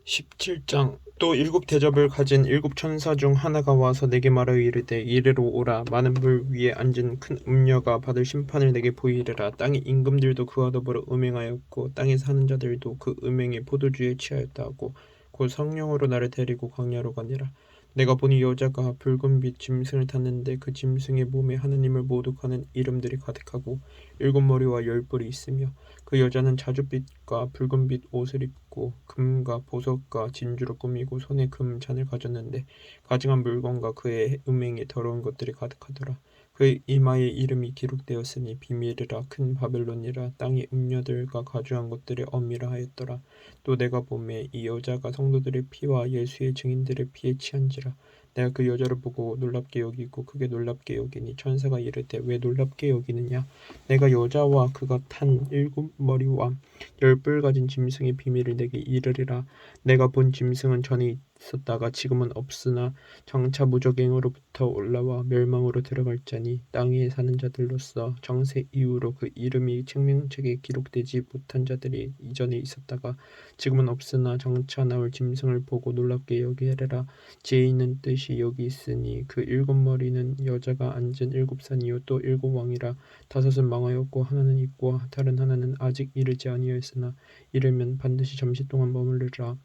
17장. 또 일곱 대접을 가진 일곱 천사 중 하나가 와서 내게 말하여 이르되 이리로 오라. 많은 물 위에 앉은 큰 음녀가 받을 심판을 내게 보이리라. 땅의 임금들도 그와 더불어 음행하였고 땅에 사는 자들도 그 음행의 포도주에 취하였다 하고 곧 성령으로 나를 데리고 광야로 가니라. 내가 보니 여자가 붉은빛 짐승을 탔는데 그 짐승의 몸에 하느님을 모독하는 이름들이 가득하고 일곱 머리와 열 뿔이 있으며 그 여자는 자줏빛과 붉은빛 옷을 입고 금과 보석과 진주로 꾸미고 손에 금잔을 가졌는데 가증한 물건과 그의 음행에 더러운 것들이 가득하더라. 그의 이마에 이름이 기록되었으니 비밀이라 큰 바벨론이라 땅의 음녀들과 가주한 것들의 엄미라 하였더라. 또 내가 보매 이 여자가 성도들의 피와 예수의 증인들의 피에 취한지라. 내가 그 여자를 보고 놀랍게 여기고 크게 놀랍게 여기니 천사가 이르되 왜 놀랍게 여기느냐. 내가 여자와 그가 탄 일곱 머리와 열 뿔 가진 짐승의 비밀을 내게 이르리라. 내가 본 짐승은 전에 있었다가 지금은 없으나 장차 무적행으로부터 올라와 멸망으로 들어갈 자니 땅에 사는 자들로서 장세 이후로 그 이름이 생명책에 기록되지 못한 자들이 이전에 있었다가 지금은 없으나 장차 나올 짐승을 보고 놀랍게 여기리라. 지혜 있는 뜻이 여기 있으니 그 일곱 머리는 여자가 앉은 일곱 산이요 또 일곱 왕이라. 다섯은 망하였고 하나는 있고 다른 하나는 아직 이르지 아니하였으나 이르면 반드시 잠시 동안 머무르리라.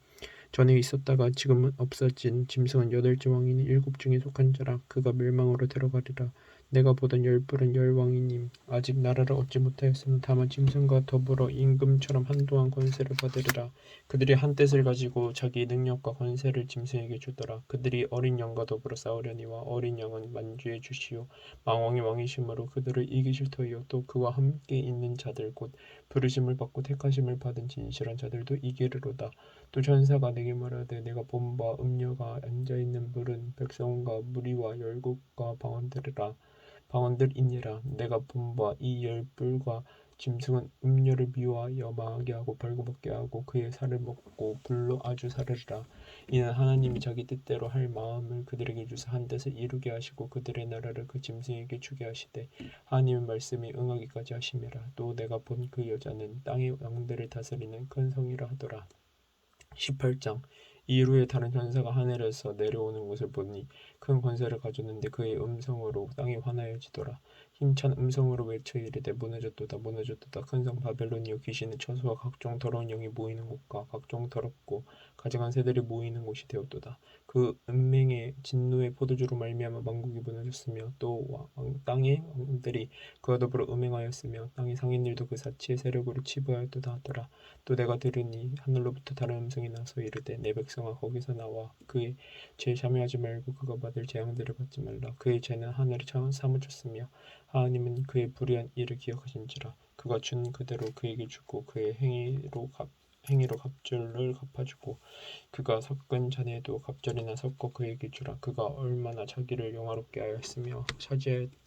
전에 있었다가 지금은 없어진 짐승은 여덟째 왕이니 일곱 중에 속한 자라. 그가 멸망으로 들어가리라. 내가 보던 열 뿔은 열 왕이님 아직 나라를 얻지 못하였으나 다만 짐승과 더불어 임금처럼 한동안 권세를 받으리라. 그들이 한 뜻을 가지고 자기 능력과 권세를 짐승에게 주더라. 그들이 어린 양과 더불어 싸우려니와 어린 양은 만주의 주시요 망왕의 왕이심으로 그들을 이기실 터이요 또 그와 함께 있는 자들 곧 부르심을 받고 택하심을 받은 진실한 자들도 이기리로다. 또 천사가 내게 말하되 내가 본 바 음녀가 앉아있는 물은 백성과 무리와 열국과 방언들이니라. 내가 본 바 이 열불과 짐승은 음녀를 미워하여 망하게 하고 벌거벗게 하고 그의 살을 먹고 불로 아주 사르리라. 이는 하나님이 자기 뜻대로 할 마음을 그들에게 주사 한 뜻을 이루게 하시고 그들의 나라를 그 짐승에게 주게 하시되 하나님의 말씀이 응하기까지 하심이라. 또 내가 본 그 여자는 땅의 왕들을 다스리는 큰 성이라 하더라. 18장. 이후에 다른 천사가 하늘에서 내려오는 것을 보니 큰 권세를 가졌는데 그의 음성으로 땅이 환하여지더라. 힘찬 음성으로 외쳐 이르되 무너졌도다 무너졌도다 큰 성 바벨론이여 귀신의 처소와 각종 더러운 영이 모이는 곳과 각종 더럽고 가증한 새들이 모이는 곳이 되었도다. 그 은맹의 진노의 포도주로 말미암아 만국이 무너졌으며 또 땅의 왕들이 그와 더불어 음행하였으며 땅의 상인들도 그 사치의 세력으로 치부하였도다 하더라. 또 내가 들으니 하늘로부터 다른 음성이 나서 이르되 내 백성아 거기서 나와 그의 죄 참여하지 말고 그가 받을 재앙들을 받지 말라. 그의 죄는 하늘에 사무쳤으며 하나님은 그의 불의한 일을 기억하신지라. 그가 준 그대로 그에게 주고 그의 행위로 갑절을 갚아주고 그가 섞은 잔에도 갑절이나 섞어 그에게 주라. 그가 얼마나 자기를 영화롭게 하였으며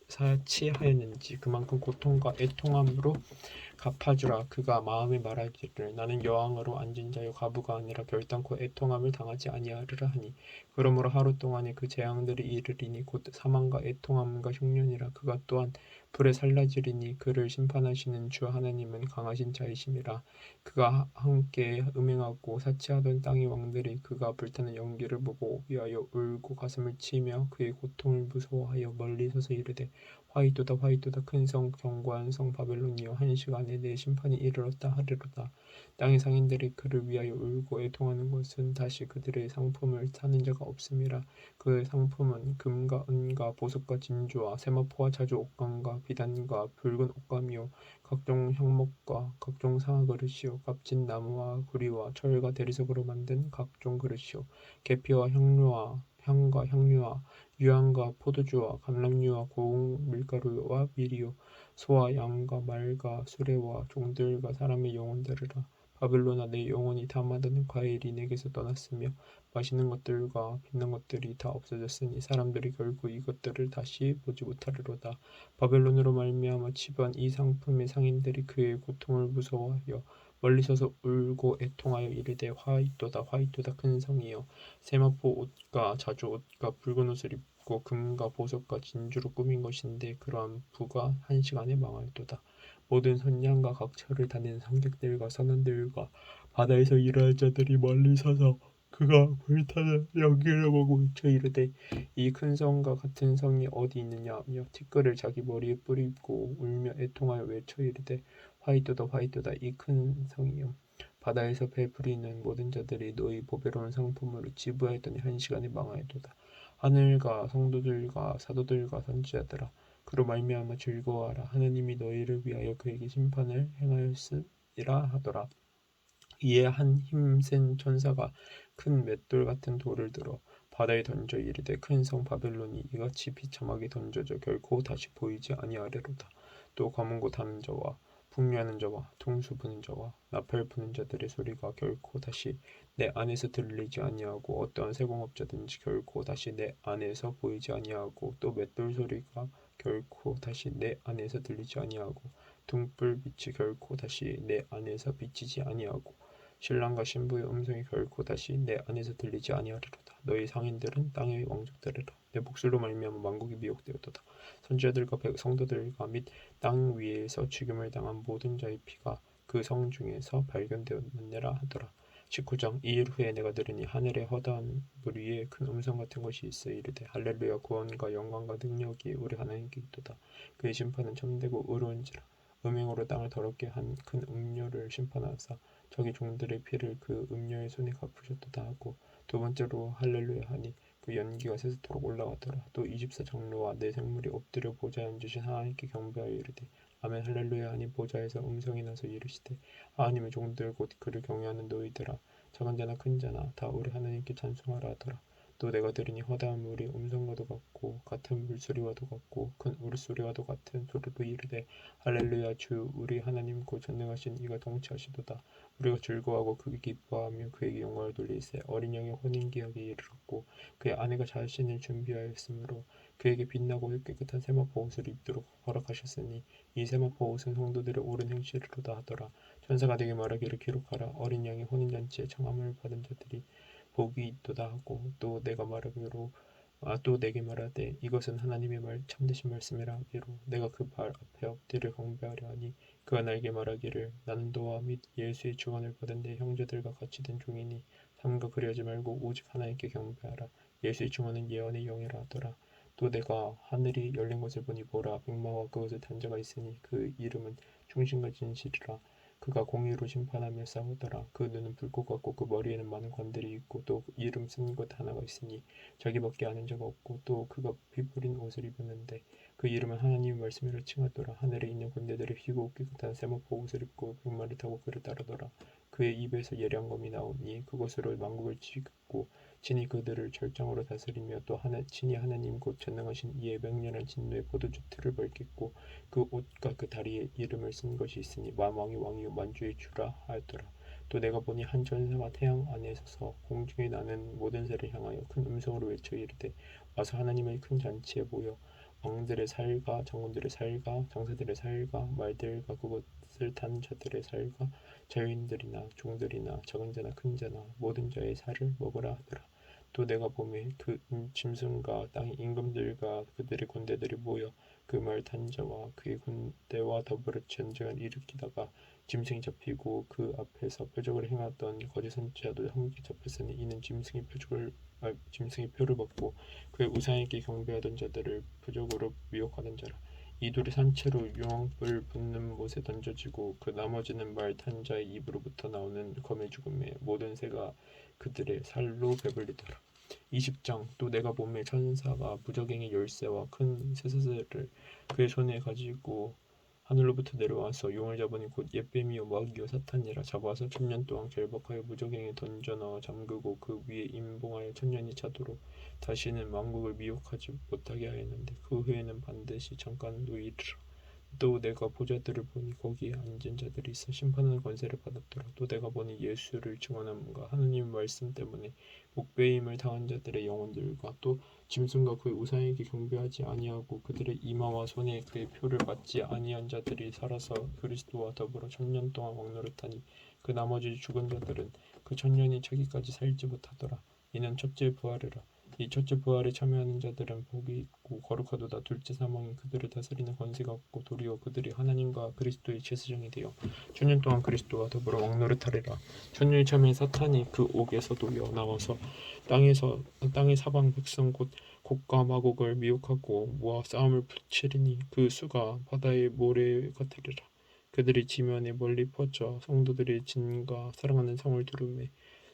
사치하였는지 그만큼 고통과 애통함으로 갚아주라. 그가 마음에 말하기를 나는 여왕으로 앉은 자요 가부가 아니라 결단코 애통함을 당하지 아니하리라 하니 그러므로 하루 동안에 그 재앙들이 이르리니 곧 사망과 애통함과 흉년이라. 그가 또한 불에 살라지리니 그를 심판하시는 주 하나님은 강하신 자이심이라. 그가 함께 음행하고 사치하던 땅의 왕들이 그가 불타는 연기를 보고 위하여 울고 가슴을 치며 그의 고통을 무서워하여 멀리 서서 이르되 화이토다 화이토다 큰 성 견고한 성 바벨론이여 한 시간에 내 심판이 이르렀다 하리로다. 땅의 상인들이 그를 위하여 울고 애통하는 것은 다시 그들의 상품을 사는 자가 없음이라. 그 상품은 금과 은과 보석과 진주와 세마포와 자주 옷감과 비단과 붉은 옷감이요 각종 향목과 각종 상아 그릇이요 값진 나무와 구리와 철과 대리석으로 만든 각종 그릇이요 계피와 향과 향료와 유향과 포도주와 감람류와 고운 밀가루와 밀이요 소와 양과 말과 수레와 종들과 사람의 영혼들이라. 바벨론아 내 영혼이 다 마르는 과일이 내게서 떠났으며 맛있는 것들과 빛난 것들이 다 없어졌으니 사람들이 결국 이것들을 다시 보지 못하리로다. 바벨론으로 말미암아 치부한 이 상품의 상인들이 그의 고통을 무서워하여 멀리 서서 울고 애통하여 이르되 화이토다 화이토다 큰 성이여 세마포 옷과 자주 옷과 붉은 옷을 입고 금과 보석과 진주로 꾸민 것인데 그러한 부가 한 시간에 망하였도다. 모든 선량과 각 처를 다니는 상객들과 선원들과 바다에서 일하는 자들이 멀리 서서 그가 불타는 연기를 보고 외쳐 이르되 이 큰 성과 같은 성이 어디 있느냐 하며 티끌을 자기 머리에 뿌리고 울며 애통하여 외쳐 이르되 화이토다 화이토다 이 큰 성이여 바다에서 배 부리는 모든 자들이 너희 보배로운 상품으로 지부하였더니 한 시간에 망하였도다. 하늘과 성도들과 사도들과 선지자들아 그로 말미암아 즐거워하라. 하느님이 너희를 위하여 그에게 심판을 행하였으리라 하더라. 이에 한 힘센 천사가 큰 맷돌 같은 돌을 들어 바다에 던져 이르되 큰 성 바벨론이 이같이 비참하게 던져져 결코 다시 보이지 아니하리로다. 또 검은 곳 하는 자와 풍류하는 자와 퉁수 부는 자와 나팔 부는 자들의 소리가 결코 다시 내 안에서 들리지 아니하고 어떠한 세공업자든지 결코 다시 내 안에서 보이지 아니하고 또 맷돌 소리가 결코 다시 내 안에서 들리지 아니하고 등불빛이 결코 다시 내 안에서 비치지 아니하고 신랑과 신부의 음성이 결코 다시 내 안에서 들리지 아니하리로다. 너희 상인들은 땅의 왕족들이라. 내 목소리로 말미암아 만국이 미혹되었도다. 선지자들과 성도들과 및 땅 위에서 죽임을 당한 모든 자의 피가 그 성 중에서 발견되었느니라 하더라. 19장 이 일 후에 내가 들으니 하늘의 허다한 물 위에 큰 음성 같은 것이 있어 이르되 할렐루야 구원과 영광과 능력이 우리 하나님께 있도다. 그의 심판은 참되고 의로운지라. 음행으로 땅을 더럽게 한 큰 음료를 심판하사 저기 종들의 피를 그 음녀의 손에 갚으셨도다 하고 두 번째로 할렐루야 하니 그 연기가 세세토록 올라가더라. 또 24장로와 네 생물이 엎드려 보좌에 앉으신 하나님께 경배하여 이르되 아멘 할렐루야 하니 보좌에서 음성이 나서 이르시되 하나님의 종들 곧 그를 경외하는 너희들아 작은 자나 큰 자나 다 우리 하나님께 찬송하라 하더라. 또 내가 들으니 허다한 물이 음성과도 같고 같은 물소리와도 같고 큰 울소리와도 같은 소리로 이르되 할렐루야 주 우리 하나님 곧 전능하신 이가 통치하시도다. 우리가 즐거워하고 크게 기뻐하며 그에게 영광을 돌리세. 어린 양의 혼인기약에 이르렀고 그의 아내가 자신을 준비하였으므로 그에게 빛나고 깨끗한 세마포 옷을 입도록 허락하셨으니 이 세마포 옷은 성도들의 옳은 행실이로다 하더라. 천사가 내게 말하기를 기록하라. 어린 양의 혼인잔치에 청함을 받은 자들이 복이 있도다 하고 또 내게 말하되 이것은 하나님의 말 참되신 말씀이라 하기로 내가 그 발 앞에 엎드려 경배하려 하니 그가 나에게 말하기를 나는 너와 및 예수의 증언을 받은 내 형제들과 같이 된 종이니 삼가 그리하지 말고 오직 하나님께 경배하라. 예수의 증언은 예언의 영이라 하더라. 또 내가 하늘이 열린 것을 보니 보라 백마와 그것을 탄 자가 있으니 그 이름은 충신과 진실이라. 그가 공의로 심판하며 싸우더라. 그 눈은 불꽃 같고 그 머리에는 많은 관들이 있고 또 이름 쓴 것 하나가 있으니 자기밖에 아는 자가 없고 또 그가 피부린 옷을 입었는데 그 이름은 하나님의 말씀이라 칭하더라. 하늘에 있는 군대들이 희고 깨끗한 세마포 옷을 입고 백마를 타고 그를 따르더라. 그의 입에서 예량검이 나오니 그것으로 만국을 치고 친히 그들을 절정으로 다스리며 또 친히 하나님 곧 전능하신 이의 맹렬한 진노의 포도주 틀을 밝혔고 그 옷과 그 다리에 이름을 쓴 것이 있으니 만왕의 왕이요 만주의 주라 하였더라. 또 내가 보니 한 천사가 태양 안에 서서 공중에 나는 모든 새를 향하여 큰 음성으로 외쳐 이르되 와서 하나님의 큰 잔치에 모여 왕들의 살과 장군들의 살과 장사들의 살과 말들과 그것을 탄 자들의 살과 자유인들이나 종들이나 작은 자나 큰 자나 모든 자의 살을 먹으라 하더라. 또 내가 보매 그 짐승과 땅의 임금들과 그들의 군대들이 모여 그 말 탄 자와 그의 군대와 더불어 전쟁을 일으키다가 짐승이 잡히고 그 앞에서 표적을 행하던 거짓 선지자도 함께 잡혔으니 이는 짐승의 표를 받고 그의 우상에게 경배하던 자들을 표적으로 미혹하는 자라. 이 돌이 산채로 유황불 붙는 못에 던져지고 그 나머지는 말 탄 자의 입으로부터 나오는 검의 죽음에 모든 새가 그들의 살로 배불리더라. 20장 또 내가 보매 천사가 무저갱의 열쇠와 큰 쇠사슬을 그의 손에 가지고 하늘로부터 내려와서 용을 잡으니 곧 옛뱀이요 마귀요 사탄이라. 잡아서 1000년 동안 결박하여 무저갱에 던져 넣어 잠그고 그 위에 임봉하여 1000년이 차도록 다시는 만국을 미혹하지 못하게 하였는데 그 후에는 반드시 잠깐 노이리라. 또 내가 보좌들을 보니 거기에 앉은 자들이 있어 심판하는 권세를 받았더라. 또 내가 보니 예수를 증언함과 하느님 말씀 때문에 목배임을 당한 자들의 영혼들과 또 짐승과 그의 우상에게 경배하지 아니하고 그들의 이마와 손에 그의 표를 받지 아니한 자들이 살아서 그리스도와 더불어 1000년 동안 왕노릇하니 그 나머지 죽은 자들은 그 1000년이 차기까지 살지 못하더라. 이는 첫째 부활이라. 이 첫째 부활에 참여하는 자들은 복이 있고 거룩하도다. 둘째 사망이 그들을 다스리는 권세가 없고 도리어 그들이 하나님과 그리스도의 제사장이 되어 천년 동안 그리스도와 더불어 왕노릇하리라. 천년이 참에 사탄이 그 옥에서도 나와서 땅의 사방 백성 곧 곡과 마곡을 미혹하고 모아 싸움을 붙이리니 그 수가 바다의 모래 같으리라. 그들이 지면에 멀리 퍼져 성도들의 진과 사랑하는 성을 두루매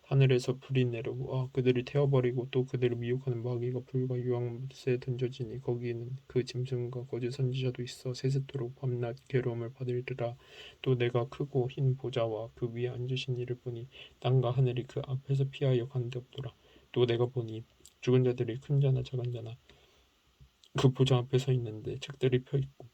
하늘에서 불이 내려와 그들을 태워버리고 또 그들을 미혹하는 마귀가 불과 유황못에 던져지니 거기에는 그 짐승과 거짓 선지자도 있어 세세토록 밤낮 괴로움을 받으리라. 또 내가 크고 흰 보좌와 그 위에 앉으신 이를 보니 땅과 하늘이 그 앞에서 피하여 가는데 없더라. 또 내가 보니 죽은 자들이 큰 자나 작은 자나 그 보좌 앞에 서 있는데 책들이 펴 있고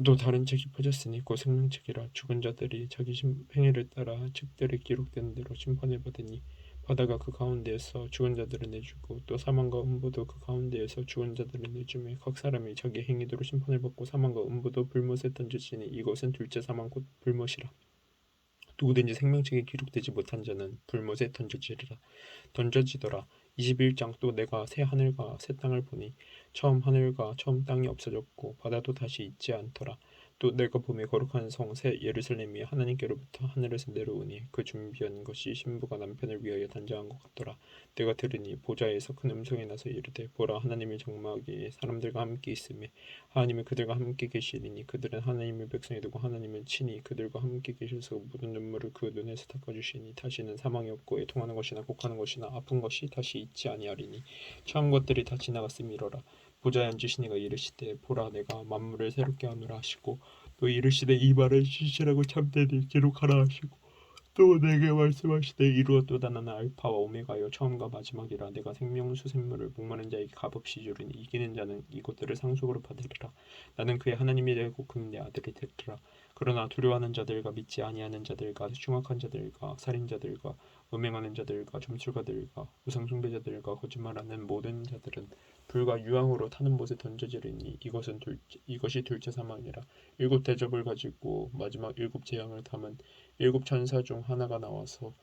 또 다른 책이 펴졌으니 곧 생명책이라. 죽은 자들이 자기 행위를 따라 책들에 기록된 대로 심판을 받으니 바다가 그 가운데에서 죽은 자들을 내주고 또 사망과 음부도 그 가운데에서 죽은 자들을 내주며 각 사람이 자기 행위대로 심판을 받고 사망과 음부도 불못에 던져지니 이것은 둘째 사망 곧 불못이라. 누구든지 생명책에 기록되지 못한 자는 불못에 던져지더라. 21장. 또 내가 새 하늘과 새 땅을 보니 처음 하늘과 처음 땅이 없어졌고 바다도 다시 있지 않더라. 또 내가 보며 거룩한 성 새 예루살렘이 하나님께로부터 하늘에서 내려오니 그 준비한 것이 신부가 남편을 위하여 단장한 것 같더라. 내가 들으니 보좌에서 큰 음성이 나서 이르되 보라 하나님의 장막이 사람들과 함께 있으며 하나님은 그들과 함께 계시리니 그들은 하나님의 백성이 되고 하나님은 친히 그들과 함께 계셔서 모든 눈물을 그 눈에서 닦아주시니 다시는 사망이 없고 애통하는 것이나 곡하는 것이나 아픈 것이 다시 있지 아니하리니 처음 것들이 다 지나갔음이로라. 보좌에 앉으신 이가 이르시되 보라 내가 만물을 새롭게 하노라 하시고 또 이르시되 이 말을 진실하고 참되니 기록하라 하시고 또 내게 말씀하시되 이루었도다. 나는 알파와 오메가요 처음과 마지막이라. 내가 생명수 샘물을 목마른 자에게 값없이 주리니 이기는 자는 이것들을 상속으로 받으리라. 나는 그의 하나님이 되고 그는 내 아들이 되리라. 그러나 두려워하는 자들과 믿지 아니하는 자들과 흉악한 자들과 살인자들과 음행하는 자들과 점술가들과 우상 숭배자들과 거짓말하는 모든 자들은 불과 유황으로 타는 못에 던져지리니 이것이 둘째 사망이라. 일곱 대접을 가지고 마지막 일곱 재앙을 담은 일곱 천사 중 하나가 나와서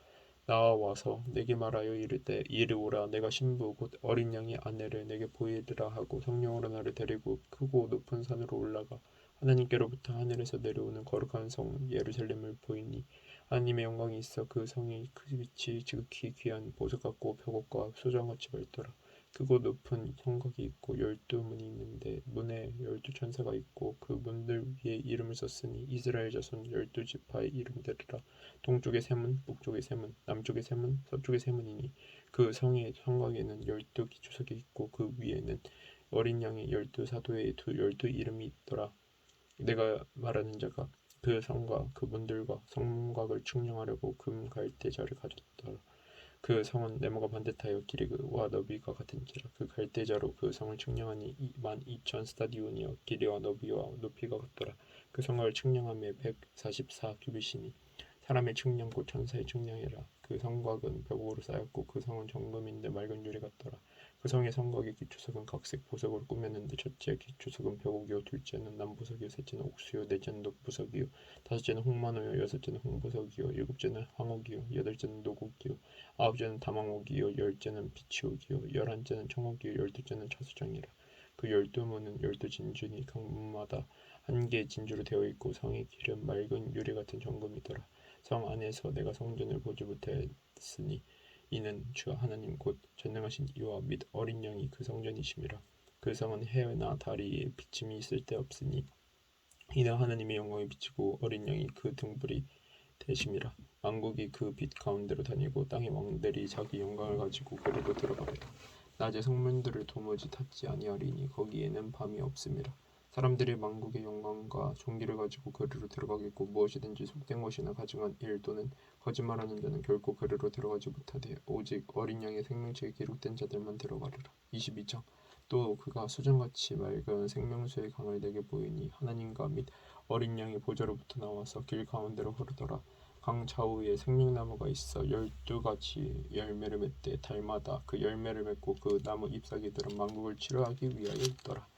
내게 말하여 이르되 이리 오라. 내가 신부 곧 어린 양의 아내를 내게 보이리라 하고 성령으로 나를 데리고 크고 높은 산으로 올라가 하나님께로부터 하늘에서 내려오는 거룩한 성 예루살렘을 보이니 하나님의 영광이 있어 그 성이 빛이 지극히 귀한 보석 같고 벽옥과 소정같이 밝더라. 크고 높은 성곽이 있고 12문이 있는데 문에 12천사가 있고 그 문들 위에 이름을 썼으니 이스라엘 자손 12지파의 이름들이라. 동쪽의 세 문, 북쪽의 세 문, 남쪽의 세 문, 서쪽의 세 문이니 그 성의 성곽에는 12기초석이 있고 그 위에는 어린 양의 12사도의 12 이름이 있더라. 내가 말하는 자가 그 성과 그 문들과 성문곽을 측량하려고 금 갈대자를 가졌더라. 그 성은 네모가 반듯하여 길이와 너비가 같은지라. 그 갈대자로 그 성을 측량하니 22,000 스타디온이여 길이와 너비와 높이가 같더라. 그 성을 측량함에 144 규빗이니 사람의 측량 곧 천사의 측량이라. 그 성곽은 벽옥으로 쌓였고 그 성은 정금인데 맑은 유리 같더라. 그 성의 성곽의 기초석은 각색 보석으로 꾸몄는데 첫째 기초석은 벽옥이요 둘째는 남보석이요 셋째는 옥수요 넷째는 녹보석이요 다섯째는 홍마노요 여섯째는 홍보석이요 일곱째는 황옥이요 여덟째는 녹옥이요 아홉째는 다망옥이요 열째는 비치옥이요 열한째는 청옥이요 열둘째는 차수장이라. 그 12문은 12진주니 각 문마다 한 개의 진주로 되어 있고 성의 길은 맑은 유리 같은 정금이더라. 성 안에서 내가 성전을 보지 못했으니 이는 주 하나님 곧 전능하신 이와 및 어린 양이 그 성전이심이라. 그 성은 해나 달이 비침이 쓸데없으니 이는 하나님의 영광이 비치고 어린 양이 그 등불이 되심이라. 만국이 그 빛 가운데로 다니고 땅의 왕들이 자기 영광을 가지고 그리로 들어가리라. 낮에 성문들을 도무지 닫지 아니하리니 거기에는 밤이 없음이라. 사람들이 만국의 영광과 존귀를 가지고 그리로 들어가겠고 무엇이든지 속된 것이나 가증한 일 또는 거짓말하는 자는 결코 그리로 들어가지 못하되 오직 어린 양의 생명책에 기록된 자들만 들어가리라. 22장. 또 그가 수정같이 맑은 생명수의 강을 내게 보이니 하나님과 및 어린 양의 보좌로부터 나와서 길 가운데로 흐르더라. 강 좌우에 생명나무가 있어 12가지 열매를 맺되 달마다 그 열매를 맺고 그 나무 잎사귀들은 만국을 치료하기 위하여 있더라.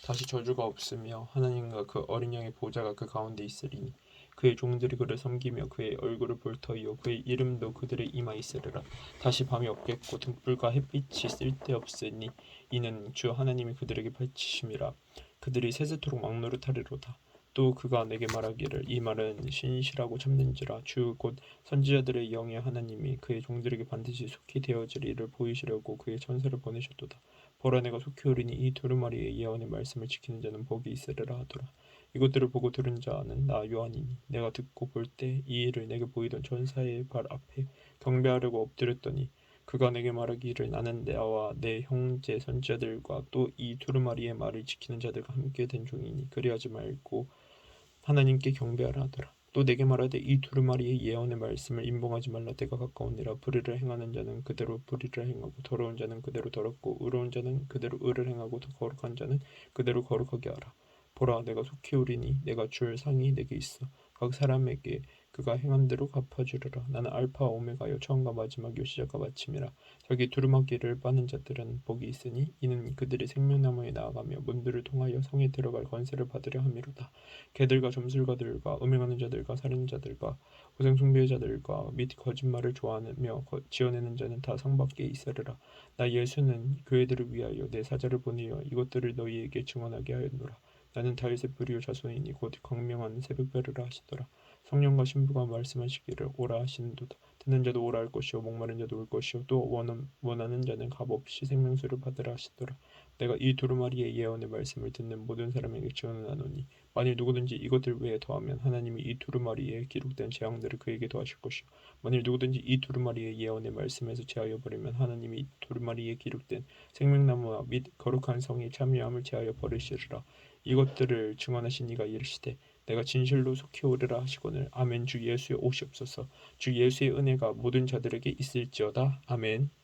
다시 저주가 없으며 하나님과 그 어린 양의 보좌가 그 가운데 있으리니 그의 종들이 그를 섬기며 그의 얼굴을 볼 터이요 그의 이름도 그들의 이마에 있으리라. 다시 밤이 없겠고 등불과 햇빛이 쓸데없으니 이는 주 하나님이 그들에게 밝히심이라. 그들이 세세토록 막노릇하리로다. 또 그가 내게 말하기를 이 말은 신실하고 참는지라. 주 곧 선지자들의 영의 하나님이 그의 종들에게 반드시 속히 되어질 일을 보이시려고 그의 천사를 보내셨도다. 보라 내가 속히 오리니 이 두루마리의 예언의 말씀을 지키는 자는 복이 있으리라 하더라. 이것들을 보고 들은 자는 나 요한이니 내가 듣고 볼 때 이 일을 내게 보이던 천사의 발 앞에 경배하려고 엎드렸더니 그가 내게 말하기를 나는 나와 내 형제 선지자들과 또 이 두루마리의 말을 지키는 자들과 함께 된 종이니 그리하지 말고 하나님께 경배하라 하더라. 또 내게 말하되 이 두루마리의 예언의 말씀을 임봉하지 말라. 때가 가까우니라. 불의를 행하는 자는 그대로 불의를 행하고 더러운 자는 그대로 더럽고 의로운 자는 그대로 의를 행하고 더 거룩한 자는 그대로 거룩하게 하라. 보라 내가 속히 오리니 내가 줄 상이 내게 있어 각 사람에게 그가 행한 대로 갚아주리라. 나는 알파와 오메가요 처음과 마지막이요 시작과 마침이라. 자기 두루마기를 빠는 자들은 복이 있으니 이는 그들이 생명나무에 나아가며 문들을 통하여 성에 들어갈 권세를 받으려 함이로다. 개들과 점술가들과 음행하는 자들과 살인자들과 우상 숭배자들과 및 거짓말을 좋아하며 지어내는 자는 다 상밖에 있으리라. 나 예수는 교회들을 위하여 내 사자를 보내어 이것들을 너희에게 증언하게 하였노라. 나는 다윗의 뿌리요 자손이니 곧 광명한 새벽별이라 하시더라. 성령과 신부가 말씀하시기를 오라 하시는도다. 듣는 자도 오라 할 것이요 목마른 자도 올 것이요 또 원하는 자는 값없이 생명수를 받으라 하시더라. 내가 이 두루마리의 예언의 말씀을 듣는 모든 사람에게 증언하노니 만일 누구든지 이것들 외에 더하면 하나님이 이 두루마리에 기록된 재앙들을 그에게 더하실 것이요 만일 누구든지 이 두루마리의 예언의 말씀에서 제하여 버리면 하나님이 이 두루마리에 기록된 생명나무와 및 거룩한 성의 참여함을 제하여 버리시리라. 이것들을 증언하신 이가 이르시되 내가 진실로 속히 오리라 하시거늘 아멘. 주 예수의 오시옵소서. 주 예수의 은혜가 모든 자들에게 있을지어다. 아멘.